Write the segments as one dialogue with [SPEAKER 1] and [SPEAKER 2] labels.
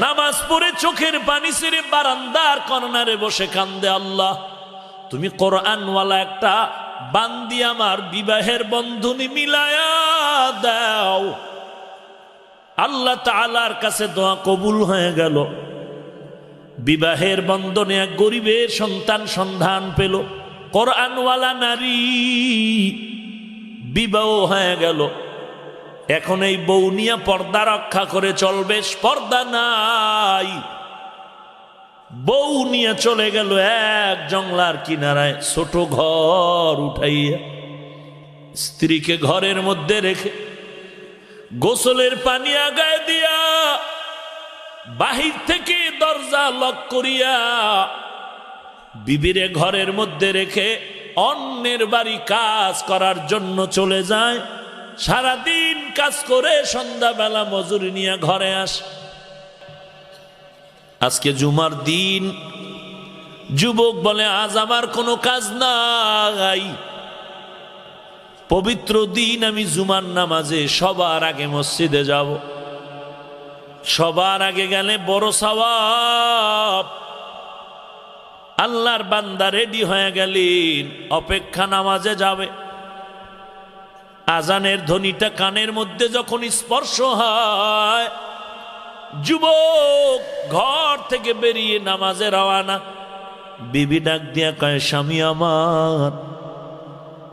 [SPEAKER 1] নামাজ পড়ে চোখের পানি ছেড়ে বারান্দার কর্নারে বসে কান্দে, আল্লাহ তুমি কোরআনওয়ালা একটা বান্দি আমার বিবাহের বন্ধনী মিলায়া দাও। আল্লাহ তাআলার কাছে দোয়া কবুল হয়ে গেল। বিবাহের বন্ধনে এক গরিবের সন্তান সন্ধান পেল, কোরআনওয়ালা নারী, বিবাহ হয়ে গেল। এখন এই বউ নিয়ে পর্দা রক্ষা করে চলবে, পর্দা নাই। বউ নিয়ে চলে গেল এক জংলার কিনারায়, ছোট ঘর উঠাইয়া স্ত্রীকে ঘরের মধ্যে রেখে গোসলের পানি আগায় দিয়া বাহির থেকে দরজা লক করিয়া বিবিরে ঘরের মধ্যে রেখে অন্যের বাড়ি কাজ করার জন্য চলে যায়। সারাদিন কাজ করে সন্ধ্যাবেলা মজুরি নিয়ে ঘরে আসে। আজকে জুমার দিন, যুবক বলে আজ আমার কোনো কাজ নাই, পবিত্র দিন, আমি জুমার নামাজে সবার আগে মসজিদে যাব। সবার আগে গেলে বড় সওয়াব। আল্লাহর বান্দা রেডি হয়ে গেলেন, অপেক্ষা নামাজে যাবে। আজানের ধ্বনিটা কানের মধ্যে যখন স্পর্শ হয়, যুবক ঘর থেকে বেরিয়ে নামাজে রওয়ানা। বিবি ডাক দিয়া কয়, স্বামী আমার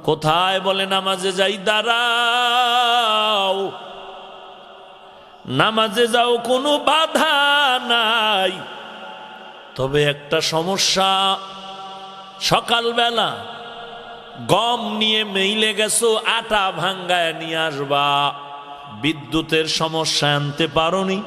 [SPEAKER 1] কোথায়? বলে নামাজে যাই। দাঁড়াও, নামাজে যাও, কোনো বাধা নাই, তবে একটা সমস্যা। সকালবেলা গম নিয়ে মেইলে গেছো, আটা ভাঙ্গায় নিয়ে আসবা। বিদ্যুতের সমস্যা আনতে পারোনি।